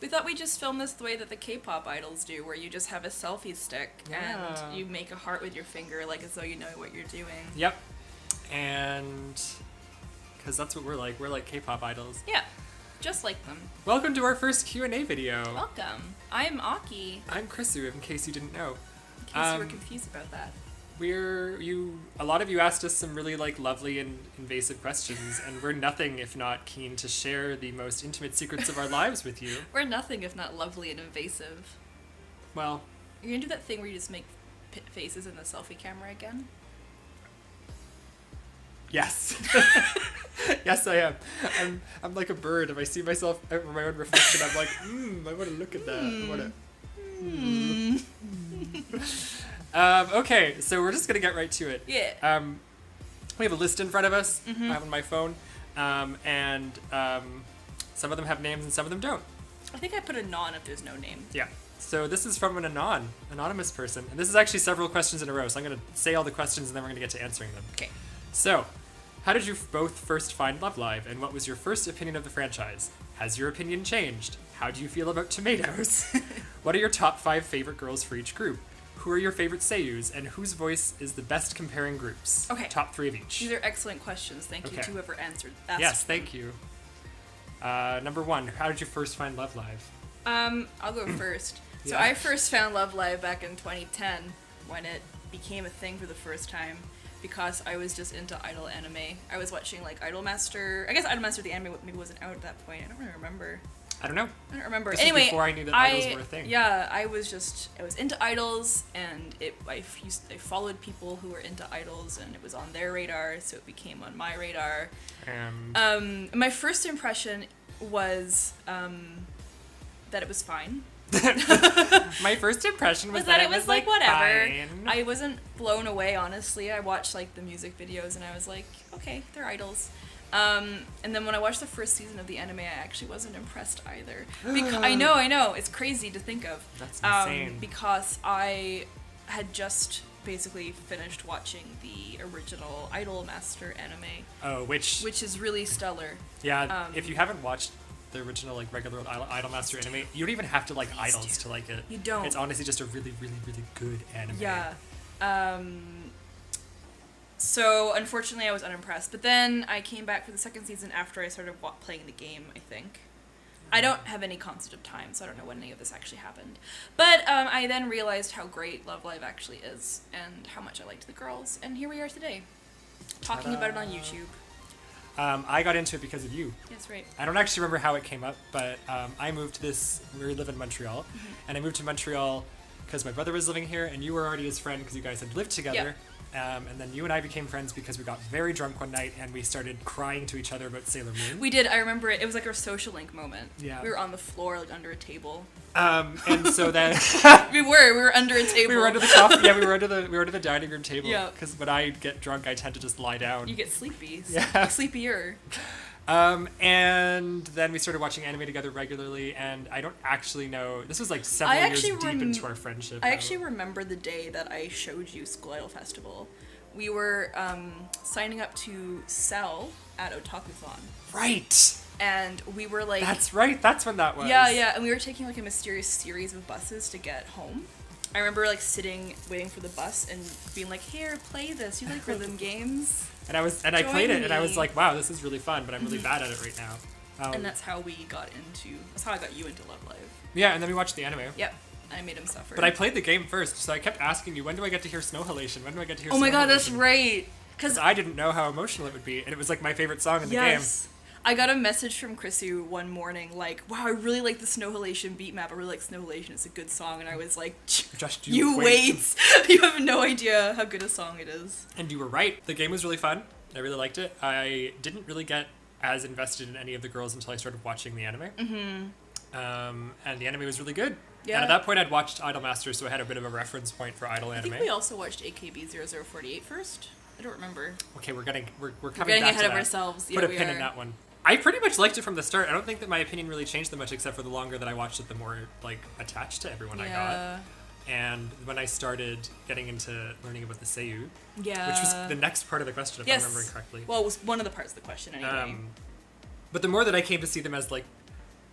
We thought we'd just film this the way that the K-pop idols do, where you just have a selfie stick and you make a heart with your finger, like as though you know what you're doing. Yep. And because that's what we're like. We're like K-pop idols. Yeah, just like them. Welcome to our first Q&A video. Welcome. I'm Aki. I'm Chrissu, in case you didn't know. In case you were confused about that. A lot of you asked us some really like lovely and invasive questions, and we're nothing if not keen to share the most intimate secrets of our lives with you. We're nothing if not lovely and invasive. Well, You're gonna do that thing where you just make faces in the selfie camera again? yes. Yes, I am. I'm like a bird. If I see myself out in my own reflection, I'm like, I want to look at that. Okay, so we're just gonna get right to it. Yeah. We have a list in front of us. I have on my phone, and some of them have names and some of them don't. I think I put a non if there's no name. Yeah. So this is from an anonymous person, and this is actually several questions in a row. So I'm gonna say all the questions, and then we're gonna get to answering them. Okay. So, how did you both first find Love Live, and what was your first opinion of the franchise? Has your opinion changed? How do you feel about tomatoes? What are your top 5 favorite girls for each group? Who are your favorite seiyus, and whose voice is the best comparing groups? Okay. Top 3 of each. These are excellent questions. Thank you to whoever answered. Yes, thank you. Number 1, how did you first find Love Live? I'll go first. So Yeah. I first found Love Live back in 2010 when it became a thing for the first time because I was just into idol anime. I was watching like Idolmaster. I guess Idolmaster the anime maybe wasn't out at that point. I don't really remember. I don't know. I don't remember. This Anyway, was before I knew that idols were a thing. Yeah, I was into idols, and I followed people who were into idols, and it was on their radar, so it became on my radar. My first impression was that it was fine. My first impression was that it was like whatever. Fine. I wasn't blown away, honestly. I watched like the music videos, and I was like, okay, they're idols. And then when I watched the first season of the anime, I actually wasn't impressed either. I know, it's crazy to think of. That's insane. Because I had just basically finished watching the original Idolmaster anime. Oh, which is really stellar. Yeah, if you haven't watched the original like regular Idolmaster anime, you don't even have to like idols to like it. You don't. It's honestly just a really, really, really good anime. Yeah. So, unfortunately, I was unimpressed. But then I came back for the second season after I started playing the game, I think. I don't have any concept of time, so I don't know when any of this actually happened. But I then realized how great Love Live actually is, and how much I liked the girls. And here we are today, talking about it on YouTube. I got into it because of you. That's right. I don't actually remember how it came up, but I moved to we live in Montreal, and I moved to Montreal because my brother was living here, and you were already his friend because you guys had lived together. Yep. And then you and I became friends because we got very drunk one night and we started crying to each other about Sailor Moon. We did. I remember it. It was like our social link moment. Yeah. We were on the floor, like under a table. And so then we were under a table. We were under the coffee. Yeah, we were under the dining room table. Yeah. Because when I get drunk, I tend to just lie down. You get sleepy. Yeah. Sleepier. And then we started watching anime together regularly, and I don't actually know. This was like several years deep into our friendship. I actually remember the day that I showed you School Idol Festival. We were signing up to sell at Otakuthon. Right. And we were like... That's right. That's when that was. Yeah. And we were taking like a mysterious series of buses to get home. I remember like sitting, waiting for the bus, and being like, "Here, play this. You like rhythm games?" And I played it, and I was like, "Wow, this is really fun," but I'm really bad at it right now. And that's how that's how I got you into Love Live. Yeah, and then we watched the anime. Yep. I made him suffer. But I played the game first, so I kept asking you, when do I get to hear Snow Halation? When do I get to hear Snow Halation? Oh my god, that's right. Because I didn't know how emotional it would be, and it was like my favorite song in the game. I got a message from Chrissu one morning, like, "Wow, I really like the Snow Halation beat map. I really like Snow Halation. It's a good song." And I was like, "Just you wait. You have no idea how good a song it is." And you were right. The game was really fun. I really liked it. I didn't really get as invested in any of the girls until I started watching the anime. And the anime was really good. Yeah. And at that point, I'd watched Idolmaster, so I had a bit of a reference point for idol anime. I think we also watched AKB0048 first. I don't remember. Okay, we're coming getting back ahead to of that. ourselves. Put a pin in that one. I pretty much liked it from the start. I don't think that my opinion really changed that much, except for the longer that I watched it, the more like attached to everyone I got. And when I started getting into learning about the Seiyu, which was the next part of the question, if I'm remembering correctly. Well, it was one of the parts of the question anyway. But the more that I came to see them as like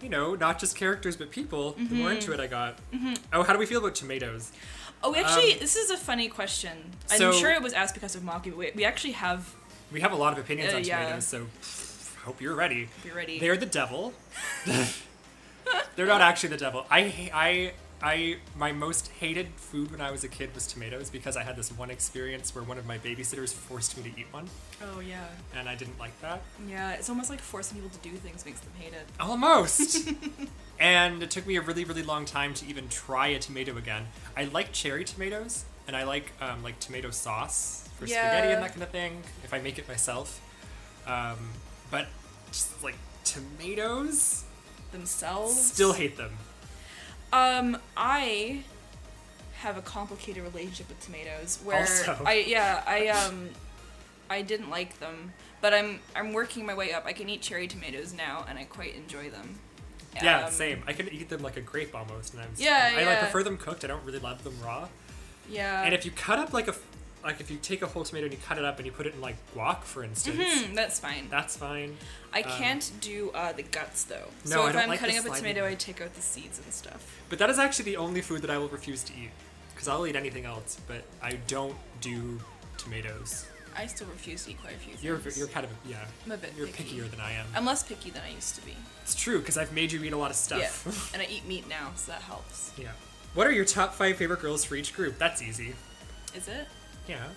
not just characters but people, the more into it I got. Oh, how do we feel about tomatoes? Oh, actually, this is a funny question. So- I'm sure it was asked because of Maki, but we actually have. We have a lot of opinions on yeah. tomatoes, so hope you're ready. If you're ready. They're the devil. They're not actually the devil. My most hated food when I was a kid was tomatoes because I had this one experience where one of my babysitters forced me to eat one, Oh, yeah. and I didn't like that. Yeah, it's almost like forcing people to do things makes them hate it. Almost. And it took me a really, really long time to even try a tomato again. I like cherry tomatoes, and I like tomato sauce for spaghetti and that kind of thing if I make it myself. But just like tomatoes, Themselves? still hate them. I have a complicated relationship with tomatoes where Also. I didn't like them, but I'm working my way up. I can eat cherry tomatoes now, and I quite enjoy them. Yeah, same. I can eat them like a grape almost, and I prefer them cooked. I don't really love them raw. Yeah. And if you cut up if you take a whole tomato and you cut it up and you put it in like guac, for instance, that's fine. that's fine. I can't do the guts though. No, So I if don't I'm like the cutting up a slimy tomato, one. I take out the seeds and stuff. But that is actually the only food that I will refuse to eat, because I'll eat anything else, but I don't do tomatoes. I still refuse to eat quite a few things. You're kind of I'm a bit you're picky. pickier than I am. I'm less picky than I used to be. It's true, because I've made you eat a lot of stuff. Yeah, and I eat meat now, so that helps. Yeah. What are your top 5 favorite girls for each group? That's easy. Is it? Yeah.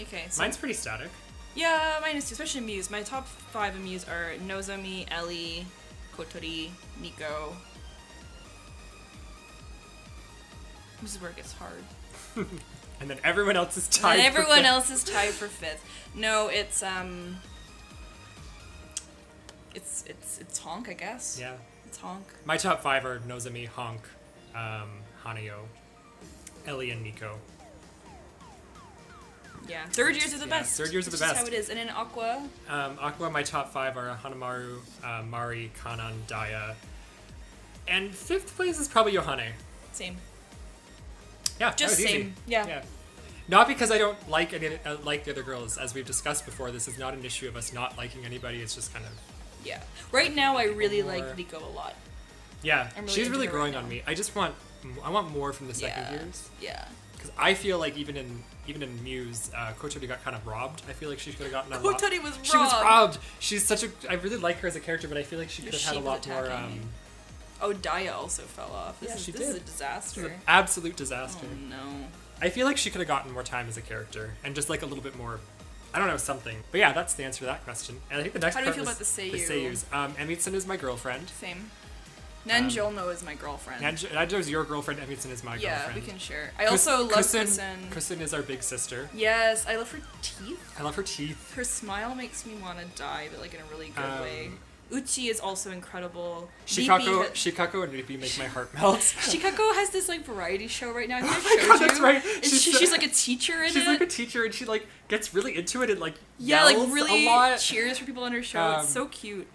Okay. So Mine's pretty static. yeah, mine is too, especially Muse. My top 5 in Muse are Nozomi, Ellie, Kotori, Nico. This is where it gets hard. And then everyone else is tied. And for everyone fifth. else is tied for 5th. No, it's Honk, I guess. Yeah. It's Honk. My top 5 are Nozomi, Honk, Hanayo, Ellie, and Nico. Yeah. Third years are the best. third years are the It's just best. how it is. And in Aqua, Aqua, my top 5 are Hanamaru, Mari, Kanan, Daya. And 5th place is probably Yohane. same. Yeah, that Just was easy. same. Yeah. Not because I don't like like the other girls. As we've discussed before, this is not an issue of us not liking anybody. It's just kind of... Yeah. Right now, I really More- like Nico a lot. Yeah, I'm really she's into really her growing right on now. me. I want more from the second years. Yeah. Because I feel like even in Muse, Kotori got kind of robbed. I feel like she could have gotten a lot. Kotori was robbed. She was robbed. She's such a... I really like her as a character, but I feel like she could have had a She was lot more... attacking. Oh, Daya also fell off. This Yeah, is she this is a did. disaster. This is an absolute disaster. Oh no. I feel like she could have gotten more time as a character and just like a little bit more, I don't know, something. But yeah, that's the answer to that question. And I think the next How do we part feel was about the Seiyu? Seiyus. Emitsun is my girlfriend. Same. Nanjono is my girlfriend. Nanjo's your girlfriend. Emitsun is my yeah, girlfriend. we can share. I also love Kusun. Kusun is our big sister. Yes, I love her teeth. I love her teeth. Her smile makes me want to die, but like in a really good way. Uchi is also incredible. Shikako and Rippy make my heart melt. Shikako has this like variety show right now. I think Oh I've my showed God, you. that's right. And She's she's like a teacher in it. She's like a teacher and she like gets really into it and like yeah, yells like really a lot. cheers for people on her show. It's so cute.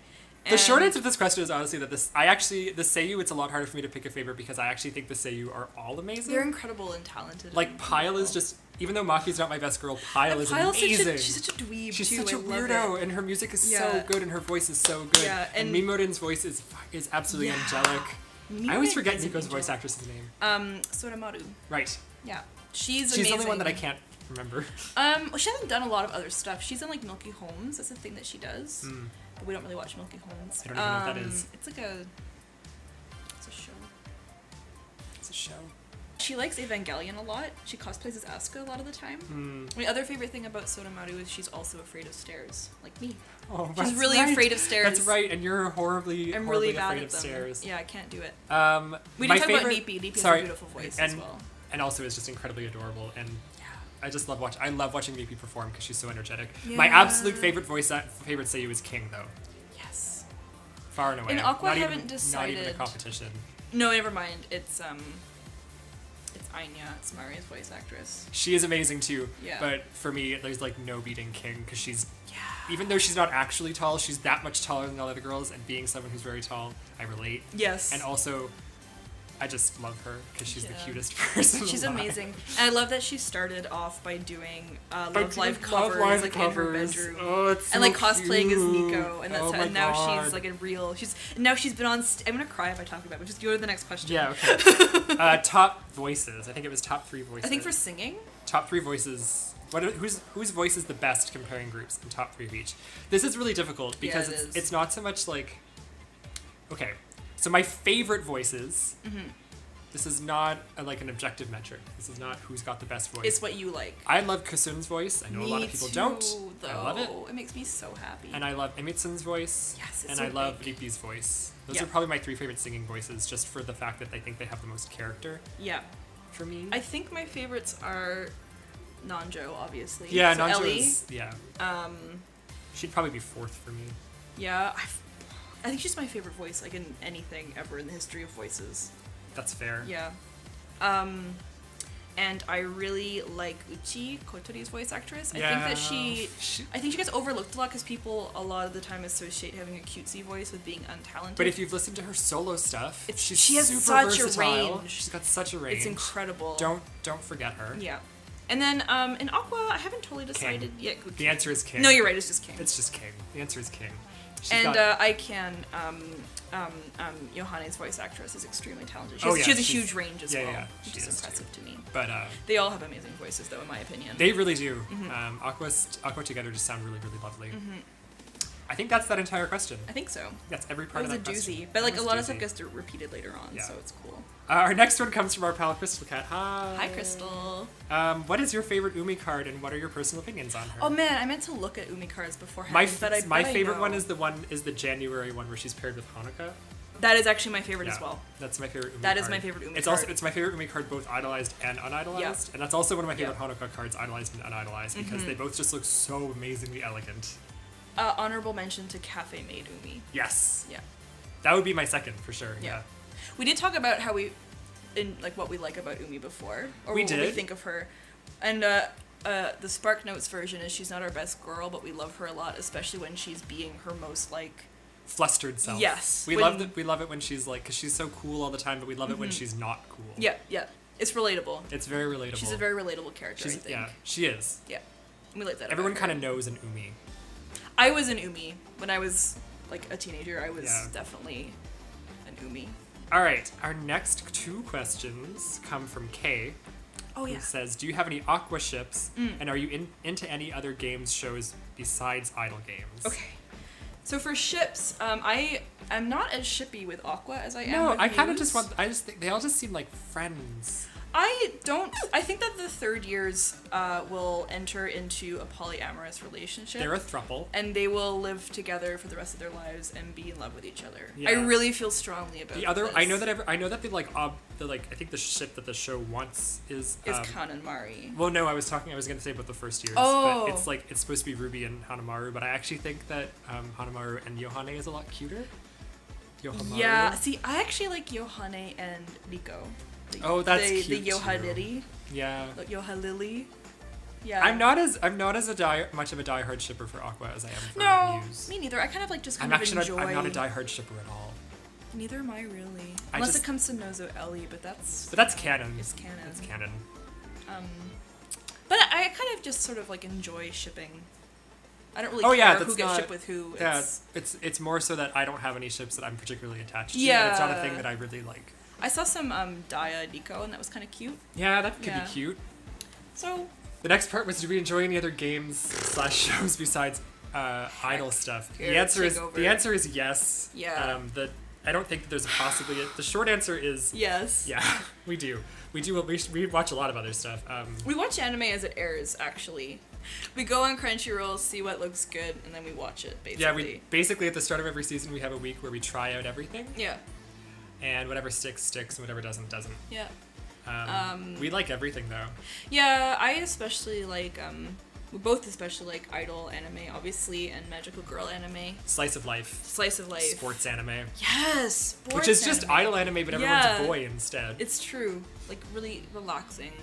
The short answer to this question is honestly that the Seiyu, it's a lot harder for me to pick a favorite because I actually think the Seiyu are all amazing. They're incredible and talented. Like and Pyle is wonderful. just, even though Maki's not my best girl, Pyle is Pyle's amazing. she's such a dweeb She's too. such a I love weirdo, it. and her music is so Yeah. good, and her voice is so good. Yeah, and and- Mimorin's voice is absolutely Yeah. angelic. I always Mimorin forget is an Nico's voice angel. actress's name. Soramaru. Right. Yeah, she's She's amazing. the only one that I can't remember. Well, she hasn't done a lot of other stuff. She's in like Milky Homes. That's the thing that she does. But we don't really watch Milky Homes. I don't even know what that is. It's like a show. It's a show. She likes Evangelion a lot. She cosplays as Asuka a lot of the time. My other favorite thing about Soramaru is she's also afraid of stairs, like me. Oh, She's that's really right. afraid of stairs. That's right, and you're I'm horribly really bad afraid at of them. stairs. Yeah, I can't do it. My We didn't talk about favorite- Neepy. Neepy has sorry, a beautiful voice and, as well. And also is just incredibly adorable, and I just love watching. I love watching Neepy perform because she's so energetic. My Yeah. absolute favorite favorite Seiyu is King, though. Yes. Far and away. In Aqua, not I even, haven't Not even a decided. competition. No, never mind. It's Anya. It's Maria's voice actress. She is amazing too. Yeah. But for me, there's like no beating King because she's, even though she's not actually tall, she's that much taller than all the other girls. And being someone who's very tall, I relate. Yes. And also, I just love her because she's the Yeah. cutest person She's alive. amazing. And I love that she started off by doing By Love Live doing Love covers, Live like in her covers. bedroom. Oh, it's And like so cosplaying as cute. Nico, and that's Oh my and now God. she's like a real. And now she's been on. I'm gonna cry if I talk about it. But just go to the next question. Yeah, okay. Top voices. I think it was top 3 voices. I think for singing. top 3 voices. Whose voice is the best comparing groups in top 3 of each? This is really difficult because Yeah, it is. it's not so much like. Okay, so my favorite voices. Mm-hmm. This is not like an objective metric. This is not who's got the best voice. It's what you like. I love Chrissu's voice. I know a lot of people don't. Though. I love it. It makes me so happy. And I love Emitsun's voice. Yes, it's and so I love big. Rippi's voice. Those Yeah. are probably my 3 favorite singing voices, just for the fact that I think they have the most character Yeah. for me. I think my favorites are Nanjo, obviously. yeah, so Ellie. Nanjo's. Yeah, Um, she'd probably be 4th for me. yeah, I think she's my favorite voice, like in anything ever in the history of voices. That's fair. Yeah. And I really like Uchi, Kotori's voice actress. I think that I think she gets overlooked a lot because people a lot of the time associate having a cutesy voice with being untalented. But if you've listened to her solo stuff, she's she has super such a versatile. range. She's got such a range. it's incredible. Don't forget her. Yeah. And then in Aqua, I haven't totally decided yet. who The King. answer is King. No, you're right. It's just King. It's just King. The answer is King. She's And got- I can. Yohane's voice actress is extremely talented. She Oh, has, yeah, she has a she's- huge range as yeah, well, yeah, which she is is impressive to me. but They all have amazing voices, though, in my opinion. they really do. Mm-hmm. Aqua together just sound really, really lovely. I think that's that entire question. I think so. That's every That part was of a that question. doozy, but like That a was lot doozy. of stuff gets repeated later on, Yeah. so it's cool. Our next one comes from our pal Crystal Cat. Hi. Hi, Crystal. What is your favorite Umi card, and what are your personal opinions on her? Oh man, I meant to look at Umi cards beforehand. my but I my bet I favorite know. one is the January one where she's paired with Hanukkah. That is actually my favorite as Yeah, well. That's my favorite Umi That card. is my favorite Umi it's card. Also, it's my favorite Umi card, both idolized and unidolized. Yeah. And that's also one of my favorite Yeah. Hanukkah cards, idolized and unidolized, because Mm-hmm. they both just look so amazingly elegant. Honorable mention to Cafe Made Umi. Yes. Yeah. That would be my second, for sure. Yeah. We did talk about how what we like about Umi before, or We what we did. think of her, and the Spark Notes version is she's not our best girl, but we love her a lot, especially when she's being her most like. Flustered self. Yes, We when- love it when she's like, because she's so cool all the time, but we love it when she's not cool. Yeah, yeah, it's relatable. It's very relatable. She's a very relatable character. I think. Yeah, she is. Yeah, we like that. Everyone about kind her. of knows an Umi. I was an Umi when I was like a teenager. I was Yeah. definitely an Umi. All right, our next 2 questions come from Kay, Oh who yeah. says, do you have any Aqua ships, and are you into any other games shows besides Idol games? Okay. So for ships, I am not as shippy with Aqua as I am. No, with I kind of Muse. just I just think they all just seem like friends. I think that the third years will enter into a polyamorous relationship. They're a throuple. and they will live together for the rest of their lives and be in love with each other. Yeah. I really feel strongly about The other, this. I know that the I think the ship that the show wants is Kan and Mari. well, no, I was going to say about the first years, Oh. but it's supposed to be Ruby and Hanamaru, but I actually think that Hanamaru and Yohane is a lot cuter. Yohamaru. Yeah, see, I actually like Yohane and Nico. Oh, that's the cute, Yohalili. Yeah. Yohalili. Yeah. I'm not as much of a diehard shipper for Aqua as I am for No, Muse. me neither. I kind of like just I'm kind of actually enjoy. I'm not a diehard shipper at all. Neither am I really. I Unless just- it comes to Nozo Ellie, but that's. But that's canon. It's canon. It's canon. But I kind of just sort of like enjoy shipping. I don't really Oh, care yeah, who that's gets not- shipped with who. Yeah, It's, it's more so that I don't have any ships that I'm particularly attached to. Yeah. And it's not a thing that I really like. I saw some Daya Nico, and that was kind of cute. Yeah, that could Yeah. be cute. So The next part was, do we enjoy any other games/shows besides idol stuff? Here, The answer take is over. yes. Yeah. I don't think that there's a possibly. The short answer is yes. yeah. We do. We watch a lot of other stuff. We watch anime as it airs. Actually, we go on Crunchyroll, see what looks good, and then we watch it. Basically. Yeah, we basically at the start of every season we have a week where we try out everything, Yeah. and whatever sticks, and whatever doesn't. Yeah. We like everything though. Yeah. I especially like we both especially like idol anime, obviously, and magical girl anime, Slice of life, slice of life, sports anime, Yes. Sports which is just anime. idol anime, but everyone's Yeah. a boy instead. It's true. Like really relaxing.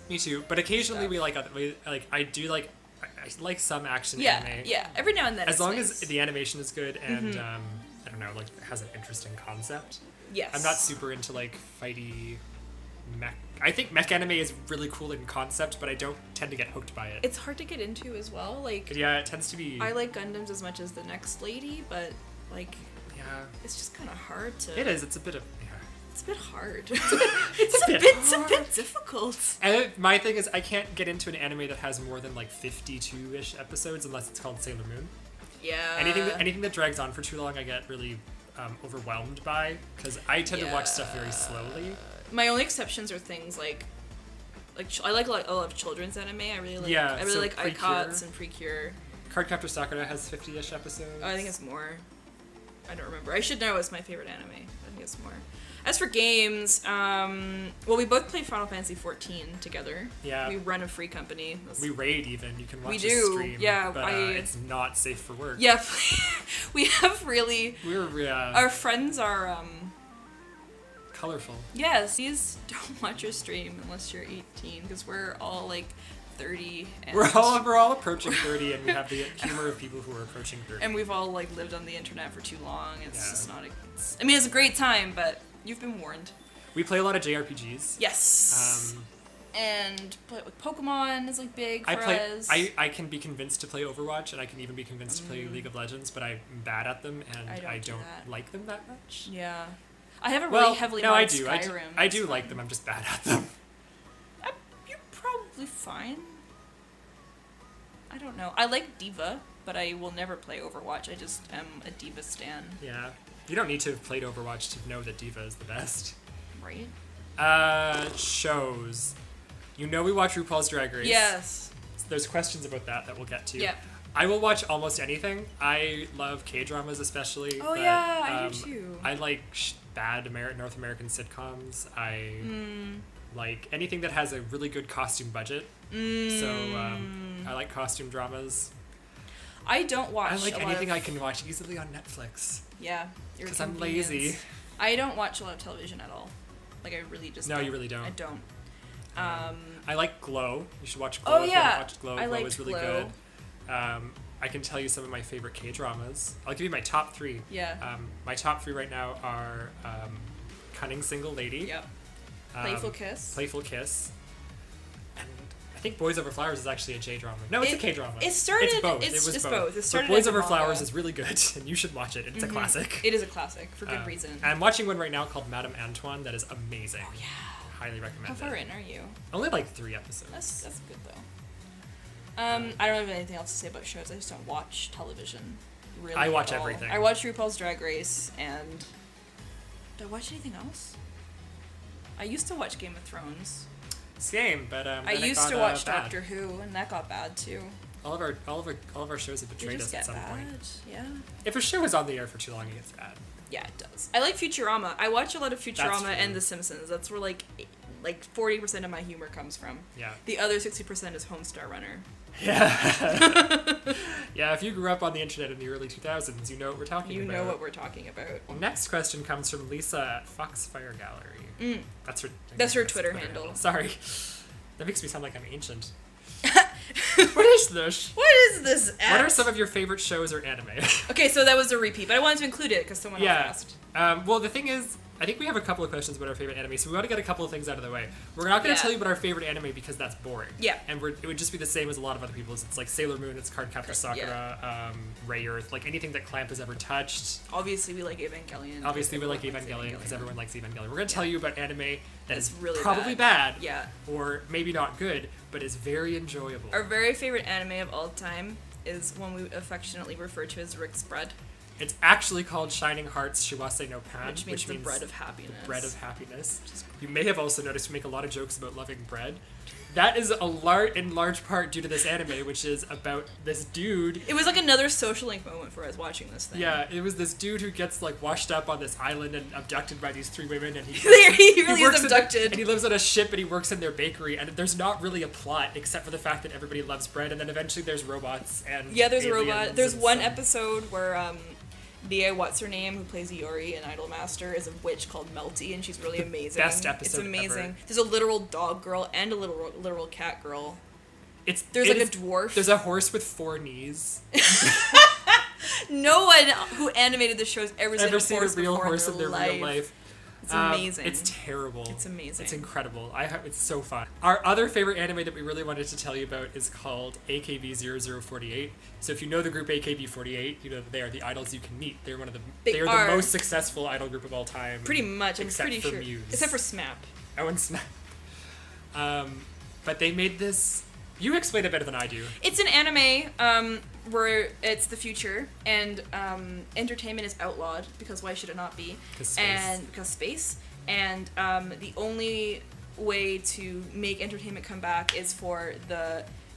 Me too. But occasionally Stuff. I like some action Yeah. anime. Yeah. Every now and then. As it's long nice. as the animation is good and I don't know, like has an interesting concept. Yes. I'm not super into like fighty mech. I think mech anime is really cool in concept, but I don't tend to get hooked by it. It's hard to get into as well. Like, yeah, it tends to be. I like Gundams as much as the next lady, but like, yeah, it's just kind of hard to. It is. It's a bit of. Yeah. It's a bit hard. It's a bit difficult. And my thing is, I can't get into an anime that has more than like 52-ish episodes unless it's called Sailor Moon. Yeah. Anything that drags on for too long, I get really overwhelmed by, because I tend to watch stuff very slowly. My only exceptions are things like I like a lot of children's anime. I really like. Yeah, I really so like Precure. iCots and Precure. Cardcaptor Sakura has 50-ish episodes. Oh, I think it's more. I don't remember. I should know it's my favorite anime. I think it's more. As for games, well, we both play Final Fantasy 14 together. Yeah. We run a free company. We raid even. You can watch We a do, stream. yeah, But it's not safe for work. Yeah, we have really. Our friends are. Colorful. Yes, please don't watch our stream unless you're 18, because we're all like 30. And We're all approaching 30, and we have the humor of people who are approaching 30. and we've all like lived on the internet for too long. It's Yeah. just not. I mean, it's a great time, but you've been warned. We play a lot of JRPGs. Yes. And Pokemon is like big for us. I can be convinced to play Overwatch, and I can even be convinced to play League of Legends, but I'm bad at them, and I don't like them that much. Yeah. I haven't really heavily I modded do. Skyrim. I do like them. I'm just bad at them. You're probably fine. I don't know. I like Diva, but I will never play Overwatch. I just am a Diva stan. Yeah. You don't need to have played Overwatch to know that Diva is the best. Right? Shows. You know we watch RuPaul's Drag Race. Yes. There's questions about that we'll get to. Yeah. I will watch almost anything. I love K-dramas especially. Oh, but, I do too. I like bad North American sitcoms. I like anything that has a really good costume budget. So I like costume dramas. I don't watch. I like anything I can watch easily on Netflix. Yeah. Because I'm lazy. I don't watch a lot of television at all. Like, I really just. No, you really don't. I don't. I like Glow. You should watch Glow. Oh, if you yeah. haven't watched Glow. I Glow liked is really Glow. good. I can tell you some of my favorite K-dramas. I'll give you my top 3. Yeah. My top 3 right now are Cunning Single Lady. Yep. Playful Kiss. Playful Kiss. And I think Boys Over Flowers is actually a J-drama. No, it's a K-drama. It started. It's both. It's it was both. It started but Boys as a Over manga. Flowers is really good, and you should watch it. It's a classic. It is a classic for good reason. And I'm watching one right now called Madame Antoine that is amazing. Oh, yeah. Highly recommend How it. far in are you? Only like 3 episodes. That's good though. I don't have anything else to say about shows. I just don't watch television. Really, I watch at all. everything. I watch RuPaul's Drag Race, and do I watch anything else? I used to watch Game of Thrones. Same, but I then it used to got, watch bad. Doctor Who, and that got bad too. All of our shows have They betrayed just us at get some bad. point. Yeah. If a show is on the air for too long, it gets bad. Yeah, it does. I like Futurama. I watch a lot of Futurama true. and The Simpsons. That's where like 40% of my humor comes from. Yeah. The other 60% is Homestar Runner. Yeah. Yeah, if you grew up on the internet in the early 2000s, you know what we're talking about. You know what we're talking about. Next question comes from Lisa at Foxfire Gallery. That's her Twitter handle. Sorry. That makes me sound like I'm ancient. What is this? What is this What are some of your favorite shows or anime? Okay, so that was a repeat, but I wanted to include it because someone else asked. Well, the thing is, I think we have a couple of questions about our favorite anime, so we want to get a couple of things out of the way. We're not going to tell you about our favorite anime because that's boring. Yeah. And it would just be the same as a lot of other people's. It's like Sailor Moon, it's Cardcaptor Sakura, Ray Earth, like anything that Clamp has ever touched. Obviously, we like Evangelion. Obviously, we like Evangelion because everyone likes Evangelion. We're going to tell you about anime that is really probably bad. Yeah. Or maybe not good, but is very enjoyable. Our very favorite anime of all time is one we affectionately refer to as Rick's Bread. It's actually called Shining Hearts Shiwase no Pan, Which means the bread of happiness. The bread of happiness. You may have also noticed we make a lot of jokes about loving bread. That is in large part due to this anime, which is about this dude. It was like another social link moment for us watching this thing. Yeah, it was this dude who gets like washed up on this island and abducted by these 3 women, and he really is abducted. And he lives on a ship and he works in their bakery, and there's not really a plot except for the fact that everybody loves bread, and then eventually there's robots and there's a robot. There's one some... episode where Nia, what's her name, who plays Iori in Idolmaster, is a witch called Melty, and she's really amazing. Best episode It's amazing. ever. There's a literal dog girl and a literal cat girl. There's a dwarf. There's a horse with 4 knees. No one who animated the show has ever seen a real horse in in their real life. It's amazing. It's terrible. It's amazing. It's incredible. It's so fun. Our other favorite anime that we really wanted to tell you about is called AKB0048. So if you know the group AKB48, you know that they are the idols you can meet. They're one of the they are the most successful idol group of all time. Pretty much, I'm except pretty for sure. Muse. Except for SMAP. Oh, and SMAP. But they made this. You explain it better than I do. It's an anime where it's the future and entertainment is outlawed because why should it not be? Because space. And the only way to make entertainment come back is for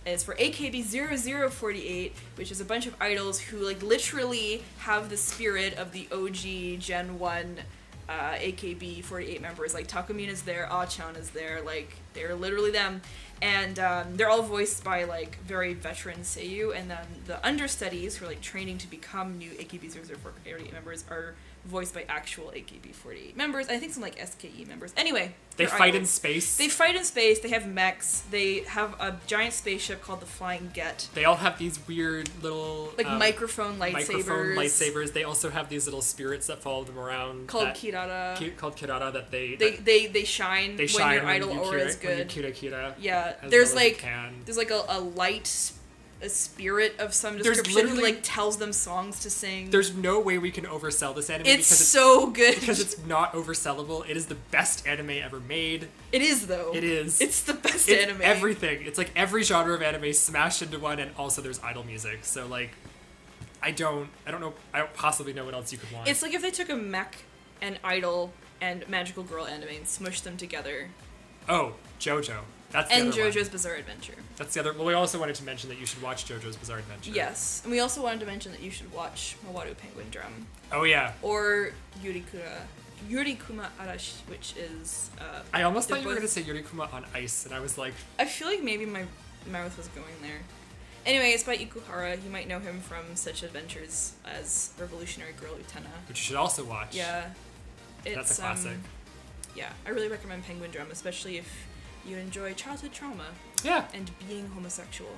AKB0048, which is a bunch of idols who like literally have the spirit of the OG Gen 1 AKB48 members. Like Takumin is there, Ah-chan is there, like they're literally them. And they're all voiced by like very veteran seiyuu, and then the understudies who are like training to become new AKB0048 members are voiced by actual AKB48 members. I think some like SKE members. Anyway, they fight in space. They fight in space. They have mechs. They have a giant spaceship called the Flying Get. They all have these weird little like microphone lightsabers. They also have these little spirits that follow them around called Kirara. Called Kirara that they shine when your idol aura is good. When you kira. Yeah, there's like a light. A spirit of some description who like tells them songs to sing. There's no way we can oversell this anime because it's so good. Because it's not oversellable. It is the best anime ever made. It is though. It is. It's the best anime. Everything. It's like every genre of anime smashed into one, and also there's idol music. So like, I don't know. I don't possibly know what else you could want. It's like if they took a mech, and idol, and magical girl anime and smushed them together. Oh, JoJo. That's the and other JoJo's one. Bizarre Adventure. That's the other. Well, we also wanted to mention that you should watch JoJo's Bizarre Adventure. Yes, and we also wanted to mention that you should watch Mawaru Penguin Drum. Oh yeah. Or Yurikuma Arashi, which is. I almost thought you were going to say Yurikuma on Ice, and I was like. I feel like maybe my mouth was going there. Anyway, it's by Ikuhara. You might know him from such adventures as Revolutionary Girl Utena. Which you should also watch. Yeah. That's a classic. Yeah, I really recommend Penguin Drum, especially if you enjoy childhood trauma. Yeah. And being homosexual.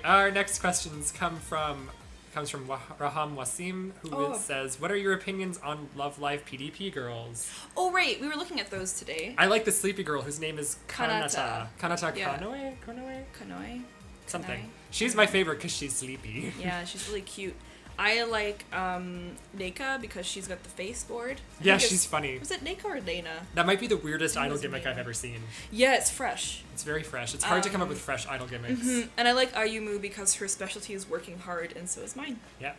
Our next questions comes from Raham Wasim, who says, "What are your opinions on Love Live PDP girls?" Oh right, we were looking at those today. I like the sleepy girl whose name is Kanata. Kanata Yeah. Kanoe? Something. Kanoe? She's my favorite because she's sleepy. Yeah, she's really cute. I like Neika because she's got the face board. Yeah, she's funny. Was it Neika or Lena? That might be the weirdest idol gimmick I've ever seen. Yeah, it's fresh. It's very fresh. It's hard to come up with fresh idol gimmicks. Mm-hmm. And I like Ayumu because her specialty is working hard, and so is mine. Yeah.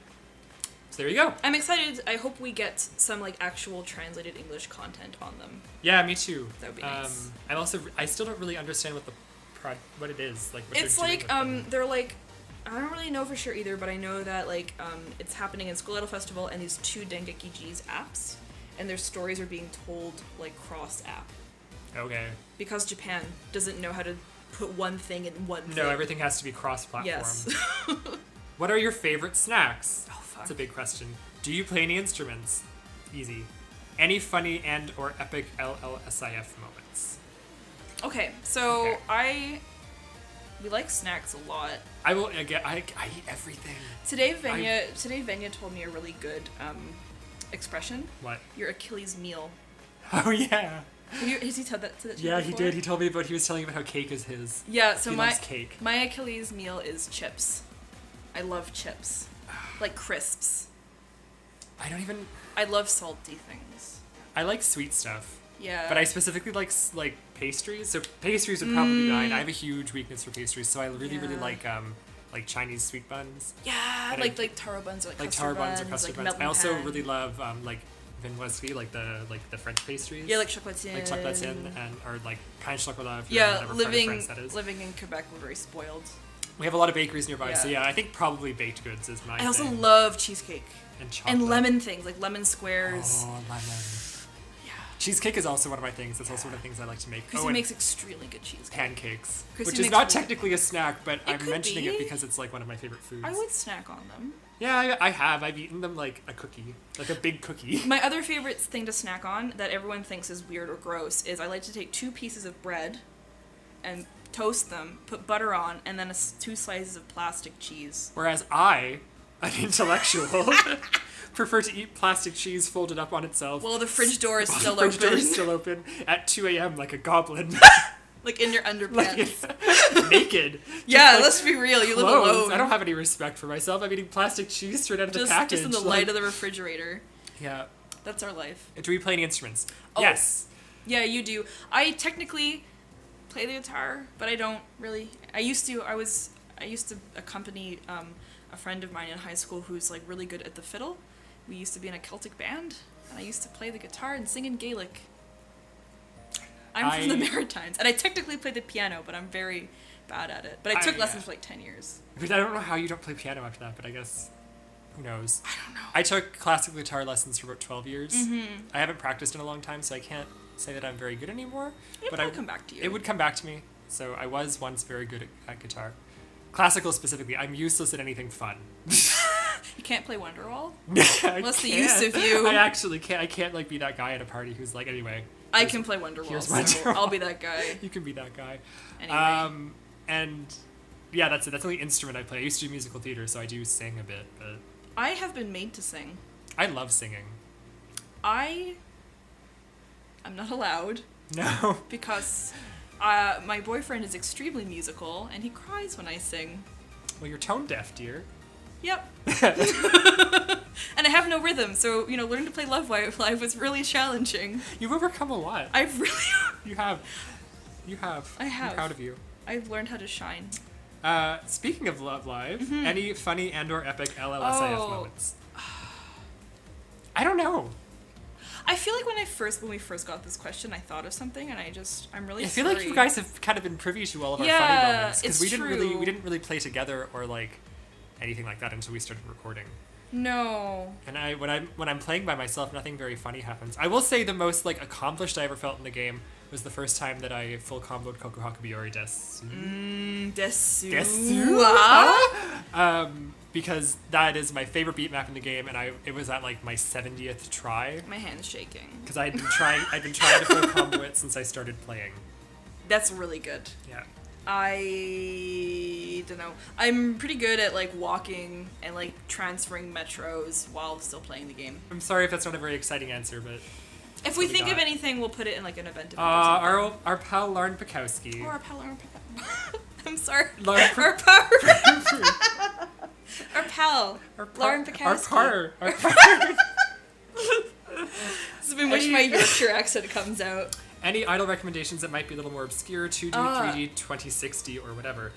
So there you go. I'm excited. I hope we get some like actual translated English content on them. Yeah, me too. That would be nice. I still don't really understand what it is. Like what it's like they're like. I don't really know for sure either, but I know that like it's happening in School Idol Festival, and these two Dengeki-G's apps, and their stories are being told like cross-app. Okay. Because Japan doesn't know how to put one thing in one thing. No, everything has to be cross-platform. Yes. What are your favorite snacks? Oh, fuck. That's a big question. Do you play any instruments? Easy. Any funny and or epic LLSIF moments? Okay, so we like snacks a lot. I eat everything. Today Venya told me a really good expression. What? Your Achilles meal. Oh yeah. Has he told that to you Yeah, before? he did. He told me he was telling me about how cake is his. Yeah, so he loves cake. My Achilles meal is chips. I love chips. Like crisps. I love salty things. I like sweet stuff. Yeah. But I specifically like pastries. So pastries would probably be mine. I have a huge weakness for pastries, so I really like Chinese sweet buns. Yeah, and like taro buns or like taro buns or custard buns. I also pan. really love like viennoiserie, like the French pastries. Yeah, like chocolatine. Like chocolatine or like pain chocolat. Yeah, living in Quebec, we're very spoiled. We have a lot of bakeries nearby, so yeah, I think probably baked goods is my thing. I also love cheesecake. And chocolate. And lemon things, like lemon squares. Oh, lemon. Cheesecake is also one of my things. That's also one of the things I like to make. Chrissu makes extremely good cheesecake. Pancakes. Chrissu which is not technically a snack, but I'm mentioning it because it's like one of my favorite foods. I would snack on them. Yeah, I have. I've eaten them like a cookie. Like a big cookie. My other favorite thing to snack on that everyone thinks is weird or gross is I like to take 2 pieces of bread and toast them, put butter on, and then 2 slices of plastic cheese. Whereas I, an intellectual, prefer to eat plastic cheese folded up on itself. Well, the fridge door is still the fridge open. door is still open at 2 a.m. like a goblin. Like in your underpants. Naked. Yeah, like, let's be real. You live clothes. alone. I don't have any respect for myself. I'm eating plastic cheese straight out of the package. Just in the light of the refrigerator. Yeah. That's our life. Do we play any instruments? Oh. Yes. Yeah, you do. I technically play the guitar, but I don't really. I used to accompany a friend of mine in high school who's like really good at the fiddle. We used to be in a Celtic band, and I used to play the guitar and sing in Gaelic. I'm from the Maritimes, and I technically play the piano, but I'm very bad at it. But I took lessons for like 10 years. But I don't know how you don't play piano after that, but I guess, who knows? I don't know. I took classical guitar lessons for about 12 years. Mm-hmm. I haven't practiced in a long time, so I can't say that I'm very good anymore. But I would come back to you. It would come back to me. So I was once very good at guitar. Classical specifically, I'm useless at anything fun. You can't play Wonderwall? I What's the can't. use of you? I actually can't. I can't like be that guy at a party who's like, anyway. I can play Wonderwall, here's so Wonderwall. I'll be that guy. You can be that guy. Anyway. And yeah, that's it. That's the only instrument I play. I used to do musical theater, so I do sing a bit, but I have been made to sing. I love singing. I'm not allowed. No. Because my boyfriend is extremely musical, and he cries when I sing. Well, you're tone deaf, dear. Yep. And I have no rhythm, so, learning to play Love Live was really challenging. You've overcome a lot. I've really... You have. I have. I'm proud of you. I've learned how to shine. Speaking of Love Live, any funny and/or epic LLSIF moments? I don't know. I feel like when we first got this question, I thought of something, and I'm really I feel sorry. like you guys have kind of been privy to all of our funny moments because we true. didn't really play together or like anything like that until we started recording. No. And when I'm playing by myself, nothing very funny happens. I will say the most like accomplished I ever felt in the game was the first time that I full comboed Koku Hakubiori Desu. Desu. Because that is my favorite beat map in the game, and it was at like my 70th try. My hand's shaking. Because I'd been trying to full combo it since I started playing. That's really good. Yeah. I don't know. I'm pretty good at like walking and like transferring metros while still playing the game. I'm sorry if that's not a very exciting answer, but if we think of anything, we'll put it in like an event. Our pal Lauren Pekowski. Or our pal Lauren Pekowski. I'm sorry. Lauren our pal Lauren Pekowski. Our par. This is in which my Yorkshire accent comes out. Any idol recommendations that might be a little more obscure, 2D, 3D, 2060, or whatever.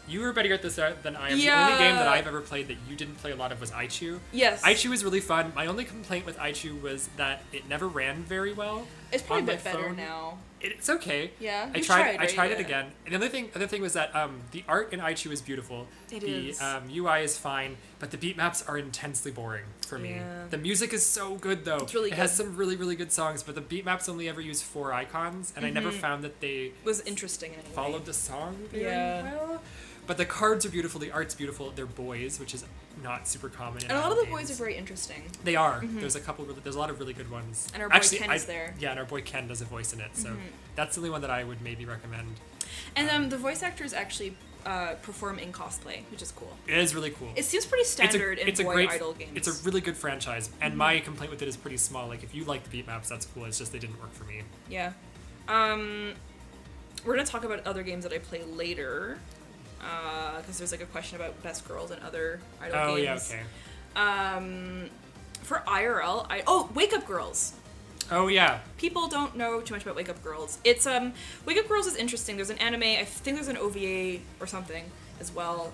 You were better at this than I am. Yeah. The only game that I've ever played that you didn't play a lot of was Aichu. Yes. Aichu was really fun. My only complaint with Aichu was that it never ran very well. It's probably on a bit my better phone. now. It's okay. Yeah. I tried it again. And the other thing was that the art in Aichu is beautiful. It the is. UI is fine, but the beat maps are intensely boring for me. Yeah. The music is so good though. It's really It good. has some really, really good songs, but the beat maps only ever use 4 icons, and I never found that they Was interesting in any way. followed the song very Yeah. well. But the cards are beautiful, the art's beautiful, they're boys, which is not super common in And a lot of the idol boys are games. very interesting. They are. There's a lot of really good ones. And our boy Ken is there. Yeah, and our boy Ken does a voice in it, so that's the only one that I would maybe recommend. And the voice actors actually perform in cosplay, which is cool. It is really cool. It seems pretty standard in boy idol games. It's a really good franchise, and my complaint with it is pretty small. Like, if you like the beat maps, that's cool. It's just they didn't work for me. Yeah. We're gonna talk about other games that I play later, because there's like a question about best girls and other idol games. Yeah, okay. For IRL, Wake Up Girls. Oh yeah. People don't know too much about Wake Up Girls. It's Wake Up Girls is interesting. There's an anime. I think there's an OVA or something as well.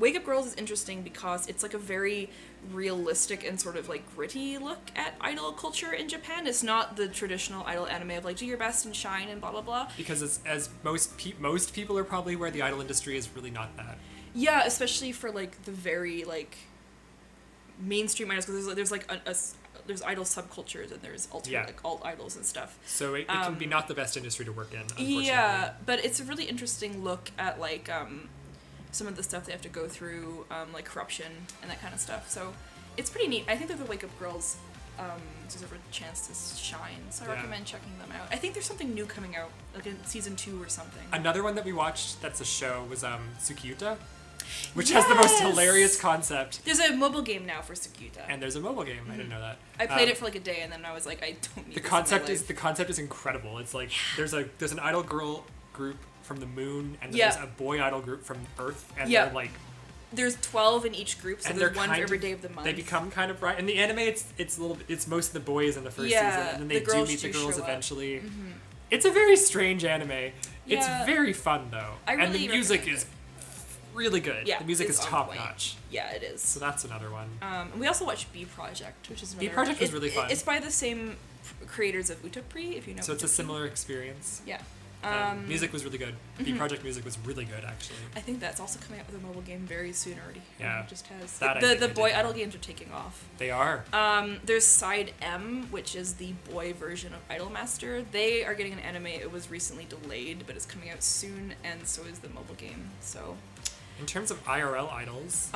Wake Up Girls is interesting because it's like a very realistic and sort of like gritty look at idol culture in Japan. It's not the traditional idol anime of like do your best and shine and blah blah blah. Because as most people are probably aware, the idol industry is really not that. Yeah, especially for like the very like mainstream idols, because there's idol subcultures and there's like alt idols and stuff. So it can be not the best industry to work in, unfortunately. Yeah, but it's a really interesting look at like some of the stuff they have to go through, like corruption and that kind of stuff. So it's pretty neat. I think that the Wake Up Girls deserve a chance to shine, so I recommend checking them out. I think there's something new coming out, like in season 2 or something. Another one that we watched that's a show was Tsukiyuta. which has the most Yes! hilarious concept. There's a mobile game now for Sakuta. And there's a mobile game. I didn't know that. I played it for like a day, and then I was like, I don't need The this concept in my is life. the concept is incredible. It's like there's an idol girl group from the moon, and then Yeah. there's a boy idol group from Earth, and Yeah. they're like, There's 12 in each group, so and there's they're one for kind every of- day of the month. They become kind of right. In the anime, it's a little bit, it's most of the boys in the first Yeah, season, and then they the do girls meet the do girls show up. eventually. It's a very strange anime. Yeah. It's very fun though, I and the really music recommend is really good. Yeah, the music it's is on top point. notch. Yeah, it is. So that's another one. And we also watched B Project, which is another. B Project was really fun. It's by the same creators of Utapri, if you know. So it's a Utapri. similar experience. Yeah. Music was really good. B Project music was really good, actually. I think that's also coming out with a mobile game very soon already. Yeah. It just has. That I the think the they boy did. idol games are taking off. They are. There's Side M, which is the boy version of Idolmaster. They are getting an anime. It was recently delayed, but it's coming out soon, and so is the mobile game. So, In terms of IRL idols,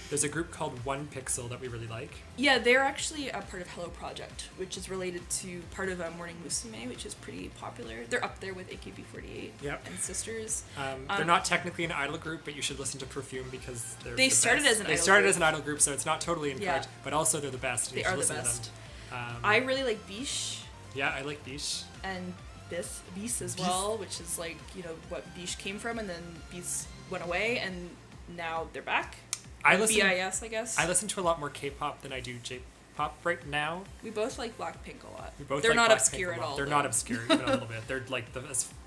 there's a group called One Pixel that we really like. yeah, they're actually a part of Hello Project, which is related to part of Morning Musume, which is pretty popular. They're up there with AKB48 Yep. and Sisters. They're not technically an idol group, but you should listen to Perfume because they're They the started best. as an They idol started group. as an idol group, so it's not totally incorrect, Yeah. but also they're the best. And They you should are the listen best. to them. I really like Biche Yeah, I like Biche. and Bis as well, which is like, you know, what Biche came from, and then Bis went away, and now they're back. I listen. BIS, I guess. I listen to a lot more K-pop than I do J-pop right now. We both like Blackpink a lot. We both They're like not Blackpink obscure a at lot. all. They're though. not obscure even a little bit. They're like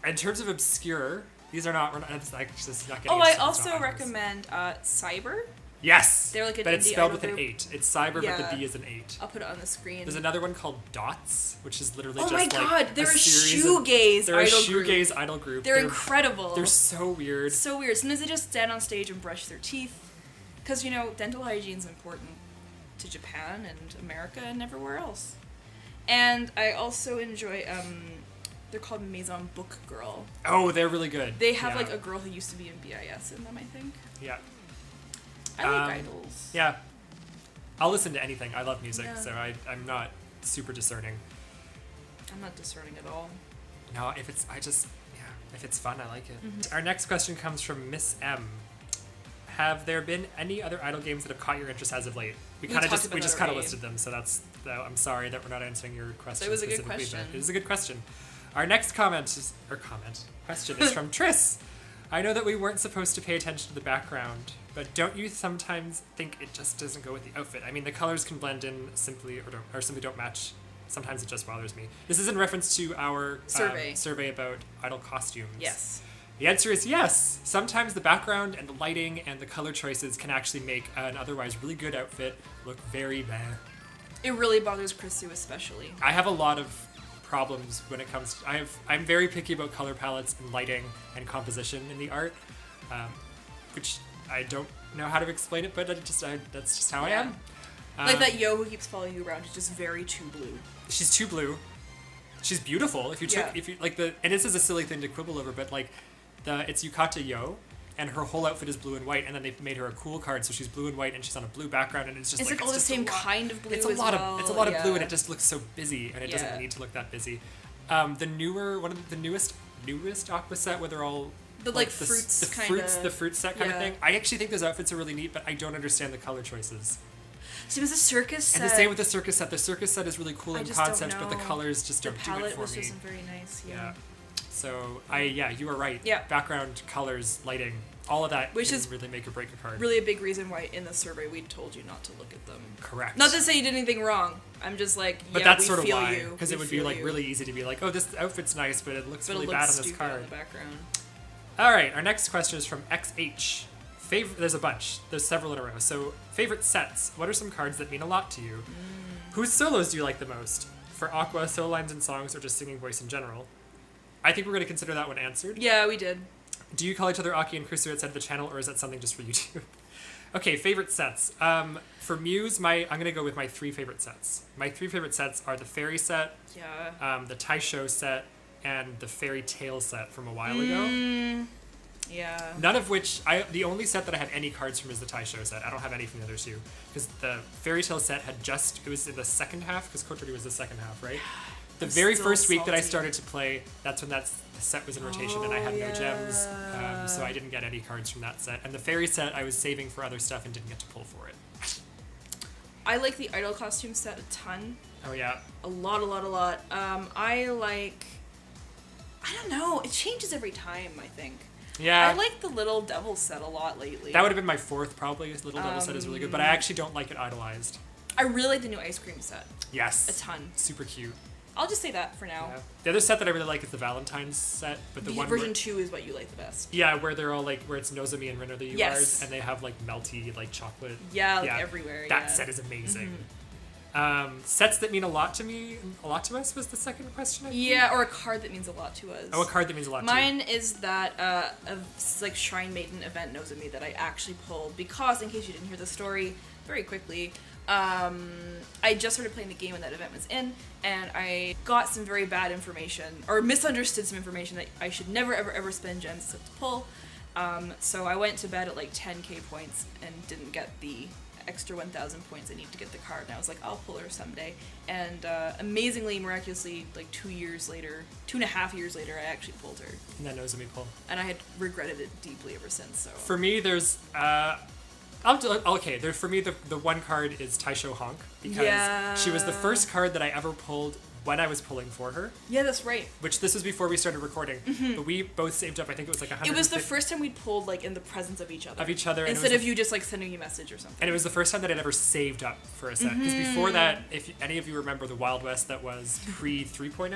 in terms of obscure. These are not. We're not. It's like just not getting. Oh, I into- it's also not idols. recommend Cyber. Yes. They're like an but it's indie spelled idol with an group. 8. It's Cyber, but Yeah. the B is an 8. I'll put it on the screen. There's another one called Dots, which is literally Oh just my like god, they're a series of- shoegaze They're a idol group. shoegaze idol group. They're incredible. They're so weird. so weird. Sometimes they just stand on stage and brush their teeth, because you know dental hygiene is important to Japan and America and everywhere else. And I also enjoy. They're called Maison Book Girl. Oh, they're really good. They have Yeah. like a girl who used to be in BIS in them, I think. Yeah. I like idols. Yeah. I'll listen to anything. I love music, Yeah. so I'm not super discerning. I'm not discerning at all. No, if it's fun, I like it. Mm-hmm. Our next question comes from Miss M. Have there been any other idol games that have caught your interest as of late? We talked about just that kind of already. listed them, so I'm sorry that we're not answering your question. It was a good specifically, question. but it is a good question. Our next question is from Triss. I know that we weren't supposed to pay attention to the background, but don't you sometimes think it just doesn't go with the outfit? I mean, the colors can blend in simply or simply don't match. Sometimes it just bothers me. This is in reference to our survey about idol costumes. Yes. The answer is yes. Sometimes the background and the lighting and the color choices can actually make an otherwise really good outfit look very bad. It really bothers Chrissu especially. I have a lot of problems when it comes to, I'm very picky about color palettes and lighting and composition in the art, which I don't know how to explain it, but that's just how I am. Like that Yo who keeps following you around is just very too blue. She's too blue. She's beautiful. If you like and this is a silly thing to quibble over, but like it's Yukata Yo, and her whole outfit is blue and white, and then they've made her a cool card, so she's blue and white, and she's on a blue background, and it's just It's like all the just same a lot. kind of blue. It's a as lot well. of blue, and it just looks so busy, and it Yeah. doesn't need to look that busy. One of the newest Aqua set where they're all The, like, fruits kinda- the fruit set kind of yeah. thing. I actually think those outfits are really neat, but I don't understand the color choices. So it was a circus set. And the same with the circus set. The circus set is really cool I in just don't concept, but the know. colors just The don't do it palette for was me. just very nice. Yeah. So you are right. Yeah. Background, colors, lighting, all of that Which can is really make or break a card. Really a big reason why in the survey we told you not to look at them. Correct. Not to say you did anything wrong. I'm just like, But yeah, that's we sort of feel why, you. because We it would be feel like you. really easy to be like, oh, this outfit's nice, but it looks But really it looks bad on this stupid card. in the background. All right, our next question is from XH. There's a bunch. There's several in a row. So, favorite sets. What are some cards that mean a lot to you? Whose solos do you like the most? For Aqua, solo lines and songs, or just singing voice in general? I think we're going to consider that one answered. Yeah, we did. Do you call each other Aki and Chrissu outside the channel, or is that something just for YouTube? Okay, favorite sets. For Muse, I'm going to go with my 3 favorite sets. My 3 favorite sets are the Fairy set, Yeah. the Taisho set, and the Fairy Tale set from a while ago. Yeah. None of which, the only set that I have any cards from is the Taisho set. I don't have any from the other 2. Because the Fairy Tale set it was in the second half, because Kotori was the second half, right? The I'm very still first week that I salty. started to play, that's when the set was in rotation, and I had no gems, so I didn't get any cards from that set. And the fairy set, I was saving for other stuff and didn't get to pull for it. I like the idol costume set a ton. Oh yeah. A lot. I don't know. It changes every time, I think. Yeah. I like the Little Devil set a lot lately. That would have been my fourth, probably. Little Devil set is really good, but I actually don't like it idolized. I really like the new ice cream set. Yes. A ton. Super cute. I'll just say that for now. Yeah. The other set that I really like is the Valentine's set, but the one version 2 is what you like the best. Yeah, where they're all like, where it's Nozomi and Rin are the URs, Yes. and they have like melty, like chocolate. Yeah, like everywhere. That set is amazing. Sets that mean a lot to me, a lot to us was the second question. I think. Yeah, or a card that means a lot to us. Oh, a card that means a lot to you. Mine is that like Shrine Maiden event Nozomi that I actually pulled because, in case you didn't hear the story, very quickly, I just started playing the game when that event was in, and I got some very bad information, or misunderstood some information that I should never ever spend gems except to pull. So I went to bed at like 10k points and didn't get the extra 1,000 points I need to get the card, and I was like, I'll pull her someday. And amazingly, miraculously, like 2.5 years later, I actually pulled her. And that Nozomi pull. And I had regretted it deeply ever since. So For me, there's for me the one card is Taisho Honk, because she was the first card that I ever pulled when I was pulling for her. Yeah, that's right. Which this was before we started recording, but we both saved up. I think it was like 100. It was the first time we'd pulled like in the presence of each other. And instead of you just like sending you a message or something. And it was the first time that I'd ever saved up for a set. Because before that, if any of you remember the Wild West that was pre 3.0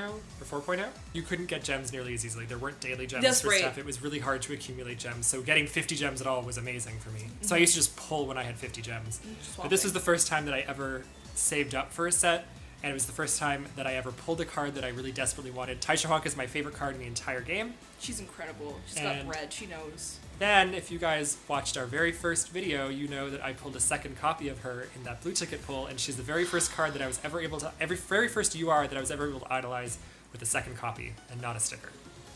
or 4.0, you couldn't get gems nearly as easily. There weren't daily gems That's for right. stuff. It was really hard to accumulate gems. So getting 50 gems at all was amazing for me. So I used to just pull when I had 50 gems. But this was the first time that I ever saved up for a set. And it was the first time that I ever pulled a card that I really desperately wanted. Taisha Honk is my favorite card in the entire game. She's incredible. She's got bread. She knows. Then, if you guys watched our very first video, you know that I pulled a second copy of her in that blue ticket pull, and she's the very first card that I was ever able to, very first UR that I was ever able to idolize with a second copy and not a sticker.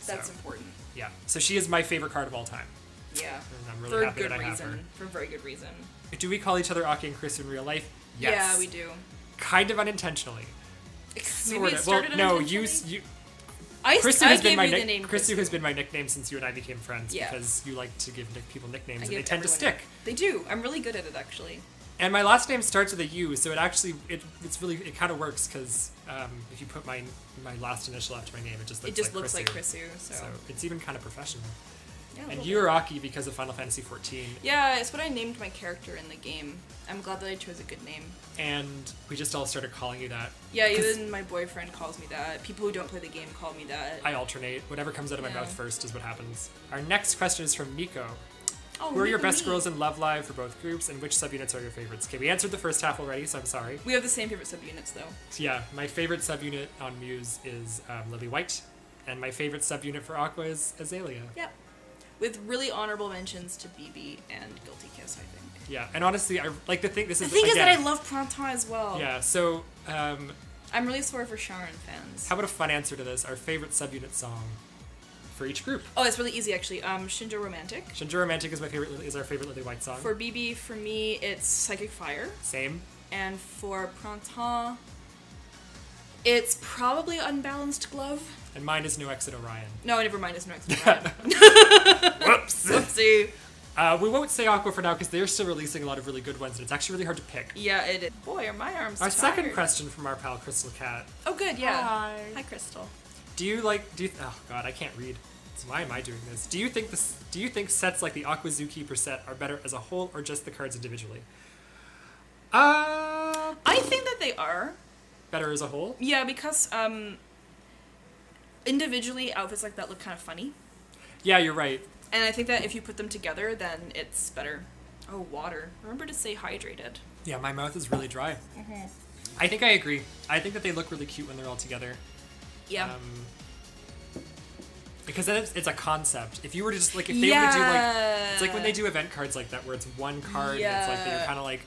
That's So, important. Yeah. So she is my favorite card of all time. Yeah. And I'm really happy that I have her. For a very good reason. Do we call each other Aki and Chrissu in real life? Yes. Yeah, we do. Kind of unintentionally. Maybe it started Well, no, unintentionally? you. I Chrissu gave has been my you the name Chrissu has been my nickname since you and I became friends, Yeah. because you like to give people nicknames I and they give tend to everyone stick. They do. I'm really good at it, actually. And my last name starts with a U, so it actually it kind of works, because if you put my last initial after my name, it just looks like Chrissu. So it's even kind of professional. yeah, And you are Aki because of Final Fantasy XIV. Yeah, it's what I named my character in the game. I'm glad that I chose a good name. And we just all started calling you that. Yeah, even my boyfriend calls me that. People who don't play the game call me that. I alternate. Whatever comes out of my Yeah. mouth first is what happens. Our next question is from Nico. Oh, Who are your Nico best me. girls in Love Live for both groups, and which subunits are your favorites? Okay, we answered the first half already, so I'm sorry. We have the same favorite subunits, though. Yeah, my favorite subunit on Muse is Lily White, and my favorite subunit for Aqua is Azalea. Yep. With really honorable mentions to BB and Guilty Kiss, I think. Yeah, and honestly, I like to think this is The thing is that I again, love Printemps as well. Yeah, so I'm really sorry for Sharon fans. how about a fun answer to this? Our favorite subunit song for each group. Oh, it's really easy, actually. Shinjo Romantic. Shinjo Romantic is our favorite Lily White song. For BB, for me, it's Psychic Fire. Same. And for Printemps, it's probably Unbalanced Glove. And mine is No Exit Orion. No, never mind, it's No Exit Orion. Whoops! Oopsie. We won't say Aqua for now because they're still releasing a lot of really good ones, and it's actually really hard to pick. Yeah, it is. Boy, are my arms Our tired. second question from our pal Crystal Cat. Oh, good, yeah. Hi. Hi, Crystal. Oh god, I can't read. So why am I doing this? Do you think sets like the Aqua Zookeeper set are better as a whole or just the cards individually? I think that they are. Better as a whole? Yeah, because individually, outfits like that look kind of funny. Yeah, you're right. And I think that if you put them together, then it's better. Oh, water. Remember to stay hydrated. Yeah, my mouth is really dry. Mm-hmm. I think I agree. I think that they look really cute when they're all together. Yeah. Because then it's a concept. If you were to just like, if they were to do like, it's like when they do event cards like that, where it's one card, and it's like you're kind of like,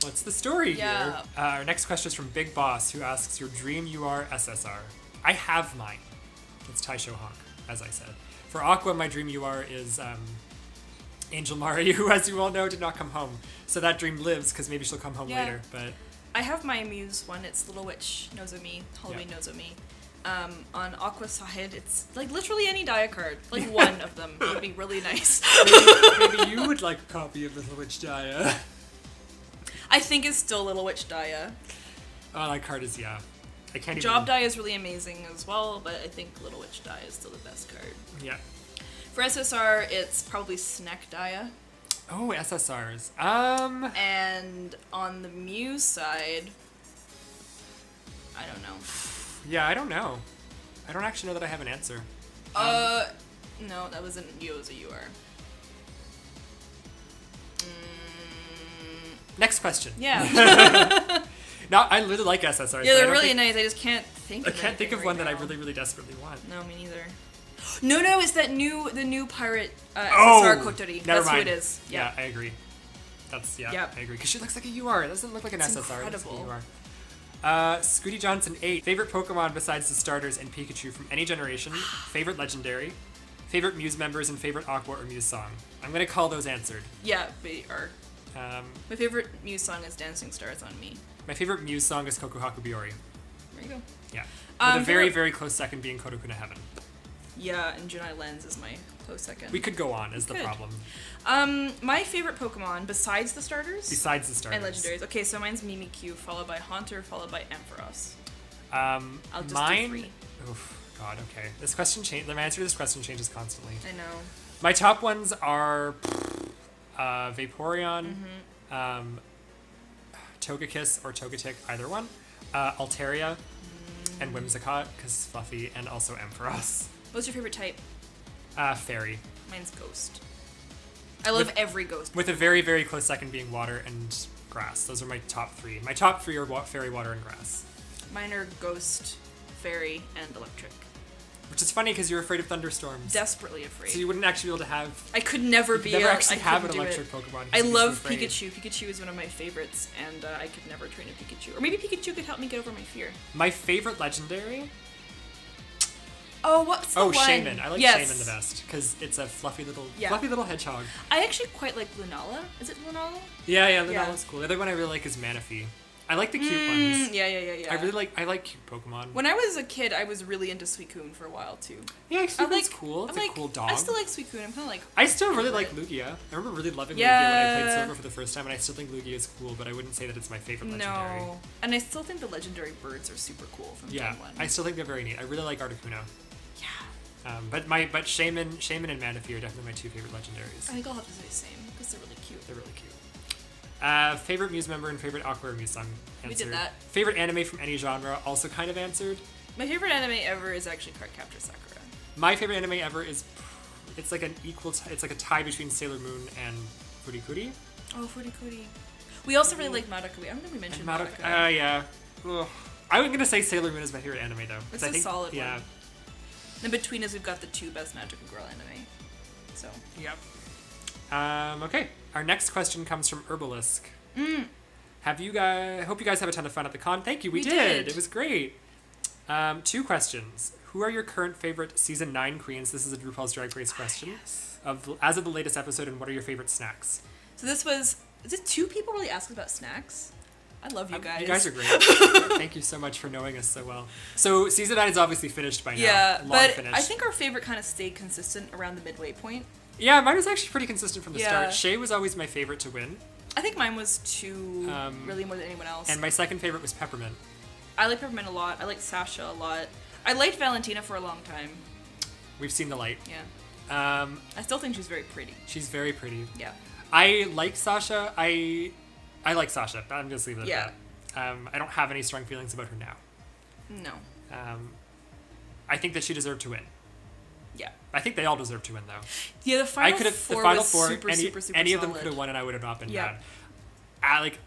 what's the story here? Our next question is from Big Boss, who asks, your dream UR SSR. I have mine. It's Taisho Honk, as I said. For Aqua, my dream UR is Angel Mari, who, as you all know, did not come home. So that dream lives, because maybe she'll come home later. But I have my Muse one. It's Little Witch Nozomi, Halloween Nozomi. On Aqua side, it's like literally any Dia card. Like one of them would be really nice. Maybe you would like a copy of Little Witch Dia. I think it's still Little Witch Dia. Oh, that card is, yeah. I can't Job even... Dia is really amazing as well, but I think Little Witch Dia is still the best card. Yeah. For SSR, it's probably Snack Dia. Oh, SSRs. And on the Muse side, I don't know. Yeah, I don't know. I don't actually know that I have an answer. No, that wasn't you, it was a UR. Next question. Yeah. No, I really like SSRs. Yeah, they're really nice. I just can't think I of can't think of anything one right that I now. really, really desperately want. No, me neither. No, it's the new pirate Oh! SSR Kotori. Never That's mind. who it is. Yeah. I agree. That's, Yep. I agree. Because she looks like a UR. It doesn't look like an It's SSR. It looks like incredible. a UR. Scooty Johnson 8. Favorite Pokemon besides the starters and Pikachu from any generation. Favorite legendary. Favorite Muse members and favorite Aqua or Muse song. I'm going to call those answered. Yeah, they are. Um, My favorite Muse song is Dancing Stars on Me. my favorite Muse song is Kokohaku Biori. There you go. Yeah. With a very, favorite- very close second being Kodokuna Heaven. Yeah, and Junai Lens is my close second. We could go on, is the could. problem. My favorite Pokemon besides the starters Besides the starters. and legendaries. Okay, so mine's Mimikyu, followed by Haunter, followed by Ampharos. I'll just do Mine... 3. Oof, God, okay. This question change. My answer to this question changes constantly. I know. My top ones are Vaporeon, Togekiss or Togetic, either one, Altaria, and Whimsicott, because it's fluffy, and also Ampharos. What's your favorite type? Fairy. Mine's Ghost. I love every Ghost. With a very, very close second being Water and Grass. Those are my top 3. My top 3 are Fairy, Water, and Grass. Mine are Ghost, Fairy, and Electric. Which is funny because you're afraid of thunderstorms. Desperately afraid. So you wouldn't actually be able to have... I could never You be could never a- actually I have an couldn't do electric it. Pokemon. 'cause I you'd be so love afraid. Pikachu. Pikachu is one of my favorites, and I could never train a Pikachu. Or maybe Pikachu could help me get over my fear. My favorite legendary... Oh, what's the one? Shaman. I like Yes. Shaman the best because it's a fluffy little hedgehog. I actually quite like Lunala. Is it Lunala? Yeah, Yeah. Lunala's cool. The other one I really like is Manaphy. I like the cute ones. Yeah. I like cute Pokemon. When I was a kid, I was really into Suicune for a while too. Yeah, Suicune's like- cool. It's I'm a like- cool dog. I still like Suicune. I'm kind of like. I still really over like it. Lugia. I remember really loving Lugia Yeah. when I played Silver for the first time, and I still think Lugia is cool, but I wouldn't say that it's my favorite legendary. No, and I still think the legendary birds are super cool from Yeah, Gen 1. I still think they're very neat. I really like Articuno. Yeah, But Shaman and Manaphy are definitely my 2 favorite legendaries. I think I'll have to say the same because they're really cute. They're really cute. Favorite Muse member and favorite Aqua or Muse song We answered. did that. Favorite anime from any genre also kind of answered. My favorite anime ever is actually Cardcaptor Sakura. My favorite anime ever is, it's like an equal, it's like a tie between Sailor Moon and Furikuri. Oh, Furikuri. We also really like Madoka. I don't know if we mentioned Madoka. Yeah. Ugh. I'm gonna say Sailor Moon is my favorite anime though. 'cause It's I a think, solid yeah. one. In between us, we've got the 2 best Magical Girl anime. So. Yep. Okay. Our next question comes from Herbalisk. Have you guys? Hope you guys have a ton of fun at the con. Thank you. We did. It was great. 2 questions. Who are your current favorite season 9 queens? This is a RuPaul's Drag Race question. Yes. As of the latest episode, and what are your favorite snacks? So this was. Did 2 people really ask about snacks? I love you guys. You guys are great. Thank you so much for knowing us so well. So season 9 is obviously finished by now. Yeah, Long but finished. I think our favorite kind of stayed consistent around the midway point. Yeah, mine was actually pretty consistent from the Yeah. start. Shay was always my favorite to win, I think mine was 2, really more than anyone else. and my second favorite was Peppermint. I like Peppermint a lot. I like Sasha a lot. I liked Valentina for a long time. We've seen the light. Yeah. I still think she's very pretty. She's very pretty. Yeah. I like Sasha. I like Sasha. I'm just leave it Yeah. at that. I don't have any strong feelings about her now. No. I think that she deserved to win. Yeah. I think they all deserve to win though. Yeah, the final The four final was 4, super, any, super, super any of them solid. could have won, and I would have not been Yeah. mad.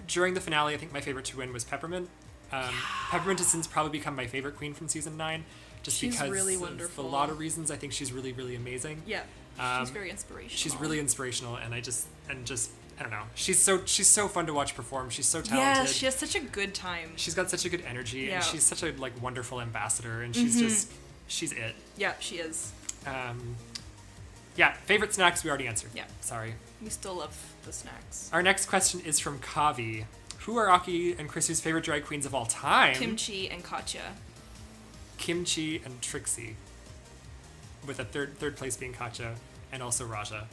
During the finale, I think my favorite to win was Peppermint. Peppermint has since probably become my favorite queen from season 9, just She's because really of wonderful. a lot of reasons. I think she's really, really amazing. Yeah. She's very inspirational. She's really inspirational, and I don't know. She's so fun to watch perform. She's so Yeah, talented. she has such a good time. She's got such a good energy, Yeah. and she's such a wonderful ambassador, and she's it. Yeah, she is. Yeah, favorite snacks we already answered. Yeah. Sorry. We still love the snacks. Our next question is from Kavi. Who are Aki and Chrissu's favorite drag queens of all time? Kimchi and Katya. Kimchi and Trixie. With a third place being Katya and also Raja.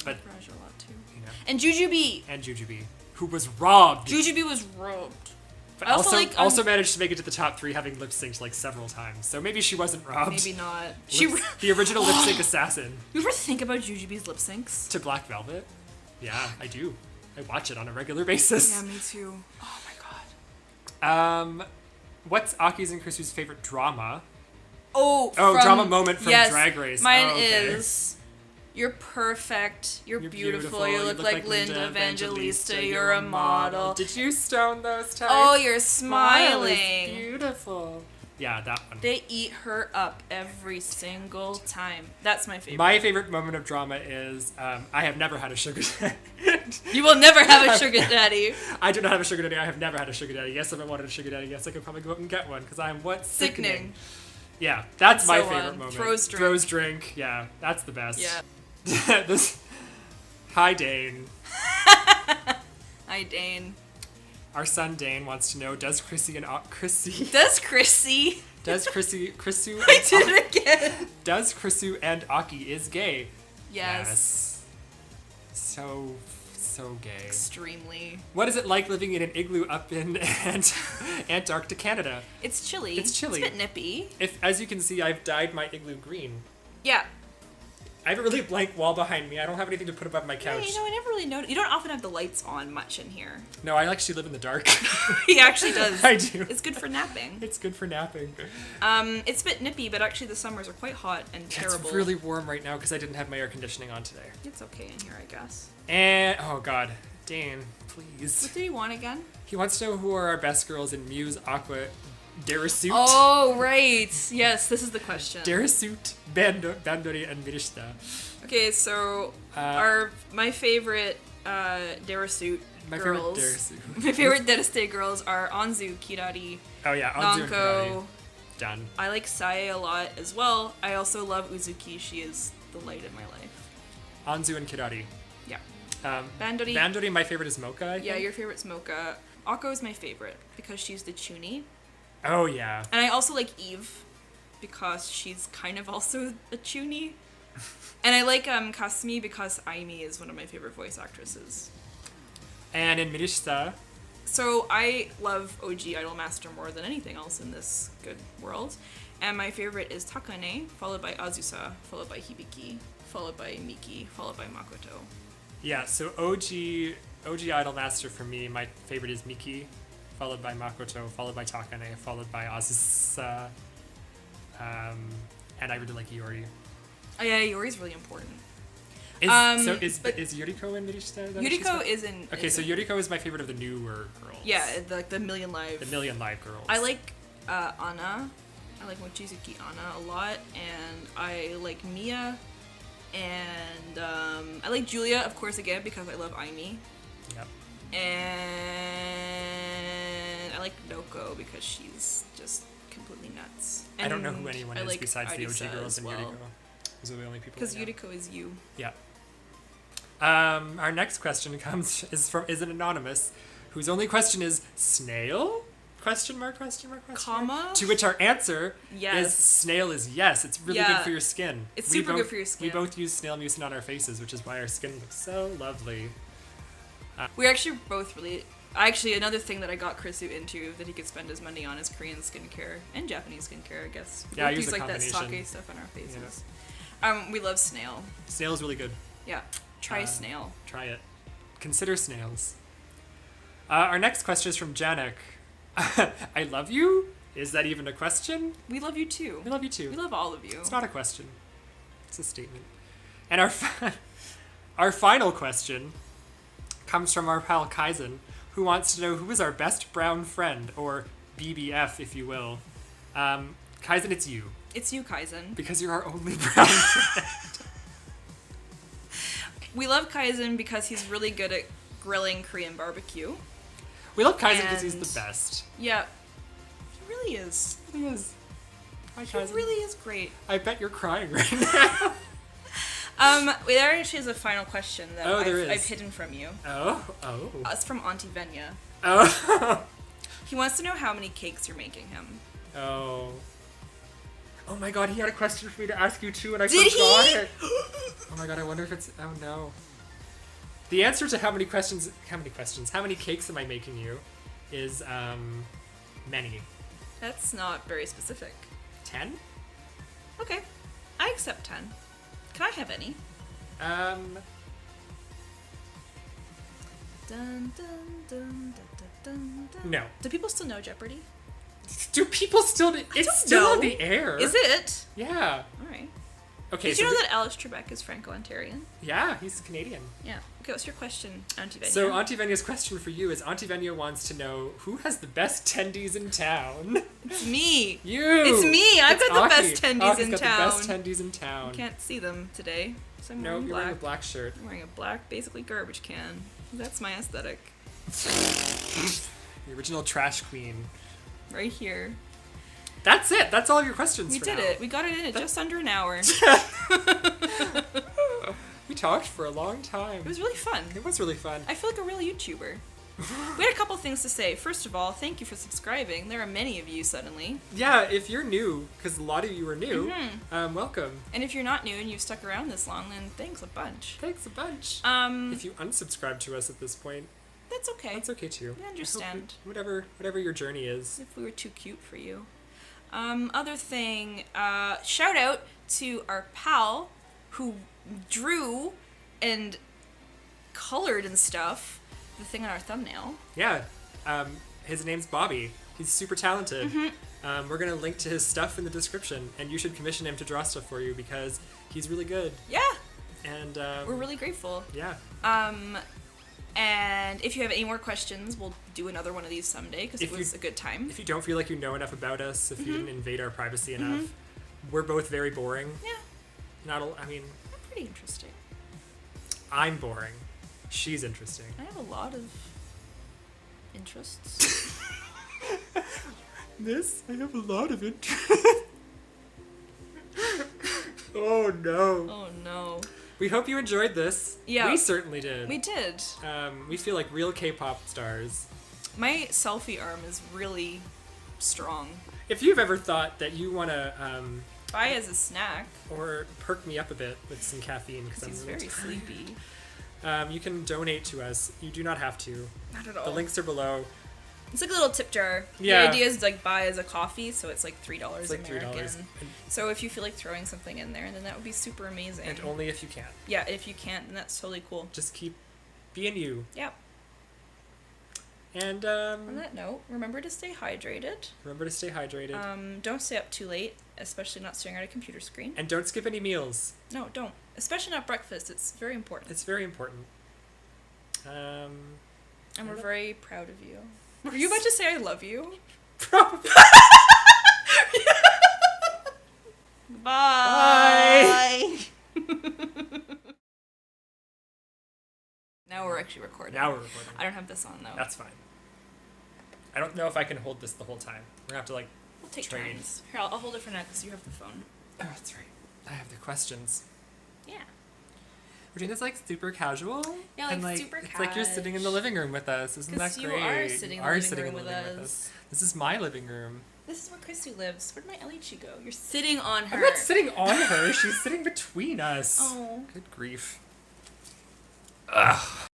But, Raj a lot too. you know. And Jujubee. And Jujubee, who was robbed. Jujubee was robbed. But I also like, also managed to make it to the top 3, having lip synced like several times. So maybe she wasn't robbed. Maybe not. The original lip sync assassin. You ever think about Jujubee's lip syncs? To Black Velvet? Yeah, I do. I watch it on a regular basis. Yeah, me too. Oh my god. What's Aki's and Chrissu's favorite drama? Oh, drama moment from Drag Race. Mine okay. is, you're perfect, you're beautiful, you look like Linda Evangelista, you're a model. Did you stone those times? Oh, you're Smile is smiling. beautiful. Yeah, that one. They eat her up every single time. That's my favorite. My favorite moment of drama is I have never had a sugar daddy. You will never have a sugar daddy. I do not have a sugar daddy. I have never had a sugar daddy. Yes, if I wanted a sugar daddy, yes, I could probably go out and get one because I am what? Sickening. Yeah, that's my So, favorite moment. throws drink. Yeah, that's the best. Yeah. Hi, Dane. Hi, Dane. Our son Dane wants to know: does Chrissy and Chrissy? Does Chrissy? Does Chrissu? I did it again. Does Chrissu and Aki is gay? Yes. So gay. Extremely. What is it like living in an igloo up in Antarctic Canada? It's chilly. It's chilly. It's a bit nippy. As you can see, I've dyed my igloo green. Yeah. I have a really blank wall behind me. I don't have anything to put above my couch. Yeah, I never really noticed. You don't often have the lights on much in here. No, I actually live in the dark. He actually does. I do. It's good for napping. It's good for napping. It's a bit nippy, but actually the summers are quite hot and terrible. It's really warm right now because I didn't have my air conditioning on today. It's okay in here, I guess. And, oh god, Dane, please. What did he want again? He wants to know who are our best girls in Muse, Aqua, Derisuit. Oh, right. Yes, this is the question. Derisuit, Bandori, and Mirishita. Okay, so my favorite Derisuit girls. My favorite Derisuit girls are Anzu, Kirari, Oh yeah, Anzu and Kirari. Nanko. Done. I like Sae a lot as well. I also love Uzuki. She is the light of my life. Anzu and Kirari. Yeah. Bandori. Bandori. Bandori, my favorite is Mocha, I think. Yeah, your favorite's Mocha. Akko is my favorite because she's the chuny. Oh yeah. And I also like Eve because she's kind of also a chuny. And I like Kasumi because Aimi is one of my favorite voice actresses. And in Mirishita, So I love OG Idolmaster more than anything else in this good world. And my favorite is Takane, followed by Azusa, followed by Hibiki, followed by Miki, followed by Makoto. yeah, so OG Idolmaster for me, my favorite is Miki, followed by Makoto, followed by Takane, followed by Azusa, and I really like Iori. Oh yeah, Yori's really important. Is but- Yuriko in Mirishita? Yuriko is in... Okay, so Yuriko is my favorite of the newer girls. Yeah, like the Million Live. The Million Live girls. I like Anna. I like Mochizuki Anna a lot, and I like Mia, and I like Julia, of course, again, because I love Aimi. Yep. And I like Noko because she's just completely nuts. And I don't know who anyone I is like besides the Arisa OG girls as and well. Yuriko. Those are the only people. Because I know. Yuriko is you. Yeah. Our next question is an anonymous, whose only question is snail? Question mark? Comma? To which our answer Yes. is snail is yes. It's really good for your skin. It's super good for your skin. We both use snail mucin on our faces, which is why our skin looks so lovely. We're actually both really... Actually, another thing that I got Chrissu into that he could spend his money on is Korean skincare and Japanese skincare, I guess. We Yeah, I both use use a like that combination. sake stuff on our faces. We love snail. Snail is really good. Yeah, try snail. Try it. Consider snails. Our next question is from Janek. I love you? Is that even a question? We love you too. We love you too. We love all of you. It's not a question. It's a statement. And our final question comes from our pal Kaizen, who wants to know who is our best brown friend, or BBF, if you will. Kaizen, it's you. It's you, Kaizen. Because you're our only brown friend. We love Kaizen because he's really good at grilling Korean barbecue. We love Kaizen because he's And- the best. Yeah, he really is. He is. Hi, He Kaizen. really is great. I bet you're crying right now. There actually is a final question that Oh, there is. I've hidden from you. Oh. It's from Auntie Venya. Oh. He wants to know how many cakes you're making him. Oh. Oh my god, he had a question for me to ask you too, and I Did forgot he? it. Oh my god, I wonder if it's. Oh no. The answer to how many cakes am I making you is many. That's not very specific. 10? Okay. I accept 10. Can I have any? Dun, dun, dun, dun, dun, dun. No. Do people still know Jeopardy? Do people still? It's still know. on the air. Is it? Yeah. All right. Okay. Did you know that Alice Trebek is Franco-Ontarian? Yeah, he's Canadian. Yeah. Okay, what's your question, Auntie Venya? So Auntie Venya's question for you is: Auntie Venya wants to know who has the best tendies in town. It's me. You. It's me. I've It's got the Aki. best tendies Aki's in got town. the best tendies in town. You can't see them today. So I'm No, wearing you're black. wearing a black shirt. I'm wearing a black, basically garbage can. That's my aesthetic. The original trash queen. Right here. That's it. That's all of your questions. We for did now. it. We got it in at just under an hour. We talked for a long time. It was really fun. It was really fun. I feel like a real YouTuber. We had a couple things to say. First of all, thank you for subscribing. There are many of you suddenly. Yeah, if you're new, because a lot of you are new, Mm-hmm. welcome. And if you're not new and you've stuck around this long, then thanks a bunch. Thanks a bunch. If you unsubscribe to us at this point, That's okay. that's okay too. We understand. I hope whatever your journey is. If we were too cute for you. Other thing, shout out to our pal who drew and colored and stuff the thing on our thumbnail. Yeah, his name's Bobby. He's super talented. Mm-hmm. We're gonna link to his stuff in the description, and you should commission him to draw stuff for you because he's really good. Yeah, And we're really grateful. yeah. And if you have any more questions, we'll do another one of these someday because it If you- was a good time. If you don't feel like you know enough about us, if you didn't invade our privacy enough, Mm-hmm. we're both very boring. Yeah, I mean, I'm pretty interesting. I'm boring. She's interesting. I have a lot of interests. This? I have a lot of interest. Oh no. Oh no. We hope you enjoyed this. Yeah. We certainly did. We did. We feel like real K-pop stars. My selfie arm is really strong. If you've ever thought that you want to, Buy as a snack. or perk me up a bit with some caffeine because He's I'm very sleepy. you can donate to us. You do not have to. Not at all. The links are below. It's like a little tip jar. Yeah. The idea is like buy as a coffee, so it's like $3 It's like American. $3. So if you feel like throwing something in there, then that would be super amazing. And only if you can. Yeah, if you can't, then that's totally cool. Just keep being you. Yep. And On that note, remember to stay hydrated. remember to stay hydrated. Don't stay up too late, especially not staring at a computer screen. And don't skip any meals. No, don't. Especially not breakfast. It's very important. It's very important. And we're very proud of you. Were you about to say I love you? Probably. Bye. Now we're actually recording. Now we're recording. I don't have this on though. That's fine. I don't know if I can hold this the whole time. We're gonna have to like. We'll take trade. turns. Here, I'll hold it for now because you have the phone. Oh, that's right. I have the questions. Yeah. We're doing this like super casual. Yeah, like, and, super It's like you're sitting in the living room with us. Isn't that 'Cause you great? are sitting in the living room with us. This is my living room. This is where Chrissu lives. Where did my Ellie go? You're sitting on her. I'm not sitting on her. She's sitting between us. Oh. Good grief. Ugh.